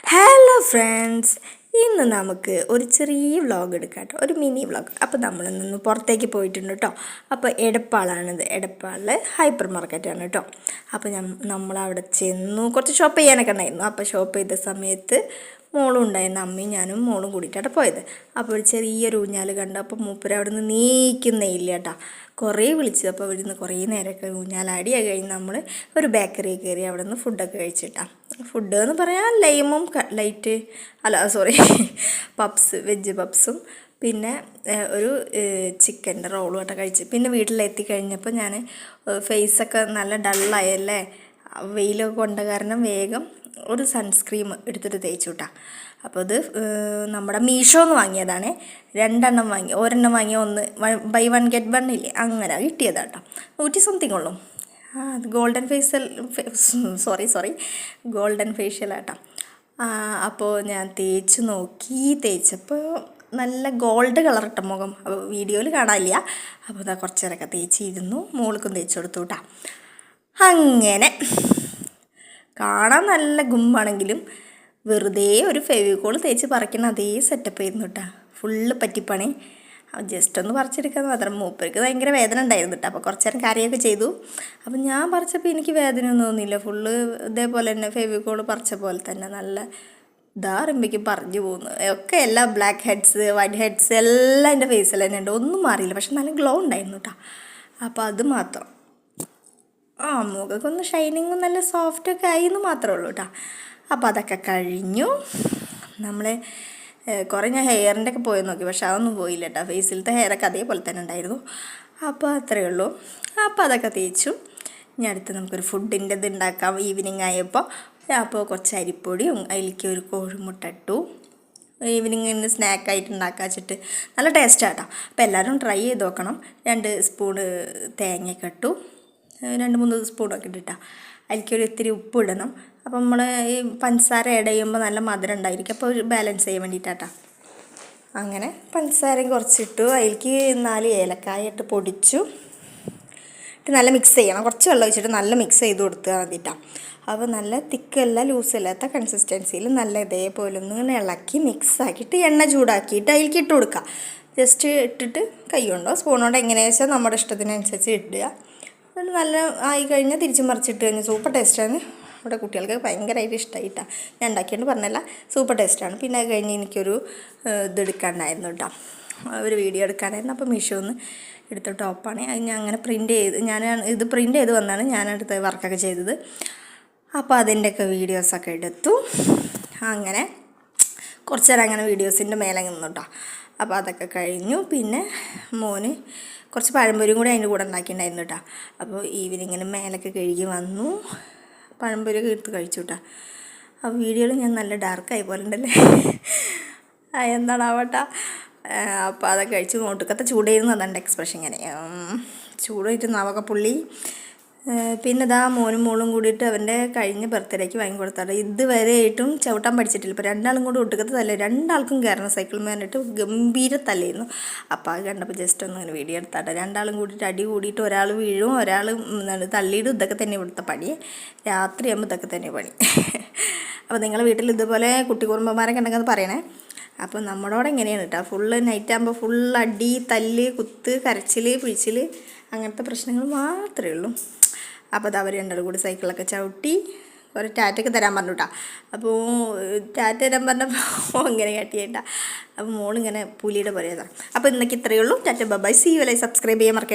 Hello friends, ഇന്ന് നമുക്ക് ഒരു ചെറിയ വ്ളോഗ് എടുക്കാം കേട്ടോ, ഒരു മിനി വ്ളോഗ്. അപ്പോൾ നമ്മളിന്ന് പുറത്തേക്ക് പോയിട്ടുണ്ട് കേട്ടോ. അപ്പോൾ എടപ്പാളാണിത്, എടപ്പാളിൽ ഹൈപ്പർ മാർക്കറ്റാണ് കേട്ടോ. അപ്പോൾ നമ്മളവിടെ ചെന്നു, കുറച്ച് ഷോപ്പ് ചെയ്യാനൊക്കെ ഉണ്ടായിരുന്നു. അപ്പോൾ ഷോപ്പ് ചെയ്ത സമയത്ത് മോളും ഉണ്ടായിരുന്നു, അമ്മയും ഞാനും മോളും കൂടിയിട്ടാണ് പോയത്. അപ്പോൾ ഒരു ചെറിയൊരു ഊഞ്ഞാൽ കണ്ടു. അപ്പോൾ മൂപ്പര് അവിടെ നിന്ന് നീക്കുന്നേ ഇല്ല കേട്ടോ. കുറേ വിളിച്ചു. അപ്പോൾ അവിടെ നിന്ന് കുറേ നേരമൊക്കെ ഊഞ്ഞാലാടിയൊക്കെ കഴിഞ്ഞ് നമ്മൾ ഒരു ബേക്കറി കയറി അവിടെ നിന്ന് ഫുഡൊക്കെ കഴിച്ചിട്ടാണ്. ഫുഡ് എന്ന് പറയാൻ ലൈമും കട്ട്ലൈറ്റ് പപ്സ്, വെജ് പപ്സും പിന്നെ ഒരു ചിക്കൻ്റെ റോളും ആയിട്ട് കഴിച്ച്. പിന്നെ വീട്ടിലെത്തി കഴിഞ്ഞപ്പോൾ ഞാൻ ഫേസൊക്കെ നല്ല ഡള്ളായല്ലേ, വെയിലൊക്കെ കൊണ്ട കാരണം വേഗം ഒരു സൺസ്ക്രീം എടുത്തിട്ട് തേച്ചു വിട്ടാ. അപ്പോൾ ഇത് നമ്മുടെ മീഷോന്ന് വാങ്ങിയതാണ്. 2 എണ്ണം വാങ്ങി, ഒരെണ്ണം വാങ്ങിയ ഒന്ന് ബൈ 1 ഗെറ്റ് 1 ഇല്ലേ, അങ്ങനെ കിട്ടിയതാട്ടോ. 100 സംതിങ് ഉള്ളൂ. അത് ഗോൾഡൻ ഗോൾഡൻ ഫേഷ്യൽ ആട്ടോ. അപ്പോൾ ഞാൻ തേച്ച് നോക്കി, തേച്ചപ്പോൾ നല്ല ഗോൾഡ് കളർ ഇട്ട മുഖം. അപ്പോൾ വീഡിയോയിൽ കാണാനില്ല. അപ്പോൾ ഇതാ കുറച്ച് നേരമൊക്കെ തേച്ചിരുന്നു, മോൾക്കും തേച്ച് കൊടുത്തു കേട്ടോ. അങ്ങനെ കാണാൻ നല്ല ഗുമ്പാണെങ്കിലും വെറുതെ ഒരു ഫെവിക്കോൾ തേച്ച് പറിക്കുന്ന അതേ സെറ്റപ്പ് ആയിരുന്നു കേട്ടോ. ഫുള്ള് പറ്റിപ്പണി. ജസ്റ്റ് ഒന്ന് പറിച്ചെടുക്കാമെന്ന് മാത്രം. മൂപ്പർക്ക് ഭയങ്കര വേദന ഉണ്ടായിരുന്നു കേട്ടോ. അപ്പോൾ കുറച്ച് നേരം കറിയൊക്കെ ചെയ്തു. അപ്പം ഞാൻ പറിച്ചപ്പോൾ എനിക്ക് വേദനയൊന്നും തോന്നിയില്ല. ഫുള്ള് ഇതേപോലെ തന്നെ ഫെവിക്കോൾ പറിച്ച പോലെ തന്നെ നല്ല ഇതാറുമ്പേക്ക് പറഞ്ഞു പോകുന്നു. ഒക്കെ എല്ലാ ബ്ലാക്ക് ഹെഡ്സ്, വൈറ്റ് ഹെഡ്സ് എല്ലാം എൻ്റെ ഫേസിൽ തന്നെ ഉണ്ട്. ഒന്നും മാറിയില്ല, പക്ഷെ നല്ല ഗ്ലോ ഉണ്ടായിരുന്നു കേട്ടോ. അപ്പോൾ അത് മാത്രം. മുഖമൊക്കെ ഒന്ന് ഷൈനിങ്ങും നല്ല സോഫ്റ്റൊക്കെ ആയി എന്ന് മാത്രമേ ഉള്ളൂ കേട്ടോ. അപ്പോൾ അതൊക്കെ കഴിഞ്ഞു. നമ്മൾ കുറേ ഞാൻ ഹെയറിൻ്റെ ഒക്കെ പോയി നോക്കി, പക്ഷെ അതൊന്നും പോയില്ല കേട്ടോ. ഫേസിലത്തെ ഹെയറൊക്കെ അതേപോലെ തന്നെ ഉണ്ടായിരുന്നു. അപ്പോൾ അത്രയേ ഉള്ളൂ. അപ്പോൾ അതൊക്കെ തേച്ചു. ഇനി അടുത്ത് നമുക്കൊരു ഫുഡിൻ്റെ ഇത് ഉണ്ടാക്കാം. ഈവനിങ് ആയപ്പോൾ അപ്പോൾ കുറച്ച് അരിപ്പൊടിയും അതിലേക്ക് ഒരു കോഴിമുട്ട ഇട്ടു. ഈവനിങ്ങിന് സ്നാക്കായിട്ട് ഉണ്ടാക്കാൻ വെച്ചിട്ട് നല്ല ടേസ്റ്റാണ് കേട്ടോ. അപ്പോൾ എല്ലാവരും ട്രൈ ചെയ്ത് നോക്കണം. 2 സ്പൂണ് തേങ്ങയൊക്കെ ഇട്ടു, 2-3 സ്പൂണൊക്കെ ഇട്ടിട്ടാണ്. അതിലേക്കൊരു ഇത്തിരി ഉപ്പ് ഇടണം. അപ്പോൾ നമ്മൾ ഈ പഞ്ചസാര ആഡ് ചെയ്യുമ്പോൾ നല്ല മധുരം ഉണ്ടായിരിക്കും. അപ്പോൾ ഒരു ബാലൻസ് ചെയ്യാൻ വേണ്ടിയിട്ടാട്ടോ. അങ്ങനെ പഞ്ചസാരയും കുറച്ചിട്ടു. അതിലേക്ക് 4 ഏലക്കായ ഇട്ട് പൊടിച്ചു ഇട്ട് നല്ല മിക്സ് ചെയ്യണം. കുറച്ച് വെള്ളം ഒഴിച്ചിട്ട് നല്ല മിക്സ് ചെയ്ത് കൊടുത്താൽ മതിയിട്ടാണ്. അപ്പോൾ നല്ല തിക്കല്ല ലൂസില്ലാത്ത കൺസിസ്റ്റൻസിയിൽ നല്ല ഇതേപോലെ ഒന്ന് ഇങ്ങനെ ഇളക്കി മിക്സാക്കിയിട്ട് എണ്ണ ചൂടാക്കിയിട്ട് അതിലേക്ക് ഇട്ട് കൊടുക്കുക. ജസ്റ്റ് ഇട്ടിട്ട് കൈ കൊണ്ടോ സ്പൂണോണ്ടോ എങ്ങനെയാണെന്ന് വെച്ചാൽ നമ്മുടെ ഇഷ്ടത്തിനനുസരിച്ച് ഇടുക. അത് നല്ല ആയി കഴിഞ്ഞാൽ തിരിച്ച് മറിച്ചിട്ട് കഴിഞ്ഞാൽ സൂപ്പർ ടേസ്റ്റാണ്. ഇവിടെ കുട്ടികൾക്ക് ഭയങ്കരമായിട്ട് ഇഷ്ടമായിട്ടാണ്. ഞാൻ ഉണ്ടാക്കിയിട്ട് പറഞ്ഞല്ല, സൂപ്പർ ടേസ്റ്റാണ്. പിന്നെ അത് കഴിഞ്ഞ് എനിക്കൊരു ഇതെടുക്കാനായിരുന്നു കേട്ടോ, ഒരു വീഡിയോ എടുക്കാനായിരുന്നു. അപ്പോൾ മീഷോന്ന് എടുത്ത ടോപ്പാണ്. അത് ഞാൻ അങ്ങനെ ഇത് പ്രിൻ്റ് ചെയ്ത് വന്നാണ് ഞാനടുത്ത് വർക്കൊക്കെ ചെയ്തത്. അപ്പോൾ അതിൻ്റെയൊക്കെ വീഡിയോസൊക്കെ എടുത്തു. അങ്ങനെ കുറച്ച് നേരം അങ്ങനെ വീഡിയോസിൻ്റെ മേലെ നിന്നു കേട്ടോ. അപ്പോൾ അതൊക്കെ കഴിഞ്ഞു. പിന്നെ മോന് കുറച്ച് പഴംപൊരിയും കൂടി അതിൻ്റെ കൂടെ ഉണ്ടാക്കിയിട്ടുണ്ടായിരുന്നു കേട്ടോ. അപ്പോൾ ഈവനിങ്ങിന് മേലൊക്കെ കഴുകി വന്നു, പഴംപൊരിയൊക്കെ എടുത്ത് കഴിച്ചു കേട്ടോ. അപ്പോൾ വീഡിയോയിൽ ഞാൻ നല്ല ഡാർക്കായി പോലെ ഉണ്ടല്ലേ, എന്താണാവട്ടെ. അപ്പോൾ അതൊക്കെ കഴിച്ചു. നോട്ടുക്കത്തെ ചൂടായിരുന്നു, അതെൻ്റെ എക്സ്പ്രഷൻ ഇങ്ങനെ ചൂടായിട്ട് നാവൊക്കെ പുള്ളി. പിന്നെ ഇതാ മോനും മോളും കൂടിയിട്ട് അവൻ്റെ കഴിഞ്ഞ ബർത്ത്ഡേക്ക് വാങ്ങിക്കൊടുത്താണ്. ഇതുവരെയായിട്ടും ചവിട്ടാൻ പഠിച്ചിട്ടില്ല. ഇപ്പോൾ 2 ആളും കൂടി ഒട്ടുക്കത്തെ തല്ലേ, 2 ആൾക്കും കയറണം സൈക്കിൾ മേനിട്ട് ഗംഭീര തല്ലായിരുന്നു. അപ്പോൾ അത് കണ്ടപ്പോൾ ജസ്റ്റ് ഒന്ന് അങ്ങനെ വീഡിയോ എടുത്താട്ടെ. 2 ആളും കൂടിയിട്ട് അടി കൂടിയിട്ട് ഒരാൾ വീഴും, ഒരാൾ തള്ളിയിടും. ഇതൊക്കെ തന്നെ ഇവിടുത്തെ പണി. രാത്രിയാകുമ്പോൾ ഇതൊക്കെ തന്നെ പണി. അപ്പോൾ നിങ്ങളുടെ വീട്ടിൽ ഇതുപോലെ കുട്ടി കുറുമ്പന്മാരൊക്കെ ഉണ്ടെങ്കിൽ പറയണേ. അപ്പോൾ നമ്മളോട് എങ്ങനെയാണ് കേട്ടോ, ഫുള്ള് നൈറ്റ് ആകുമ്പോൾ ഫുൾ അടി, തല്ല്, കുത്ത്, കരച്ചിൽ, പിഴിച്ചിൽ, അങ്ങനത്തെ പ്രശ്നങ്ങൾ മാത്രമേ ഉള്ളൂ. അപ്പോൾ അത് അവർ 2 കൂടി സൈക്കിളൊക്കെ ചവിട്ടി ഒരു ടാറ്റൊക്കെ തരാൻ പറഞ്ഞു കേട്ടോ. അപ്പോൾ ടാറ്റ തരാൻ പറഞ്ഞപ്പോൾ അങ്ങനെ കാട്ടിയേട്ടാ. അപ്പോൾ മോളിങ്ങനെ പുലിയുടെ പോലെയതാണ്. അപ്പോൾ ഇന്നൊക്കെ ഇത്രയേ ഉള്ളൂ. Tata bye, see you. Subscribe ചെയ്യാൻ മറക്കരുത്.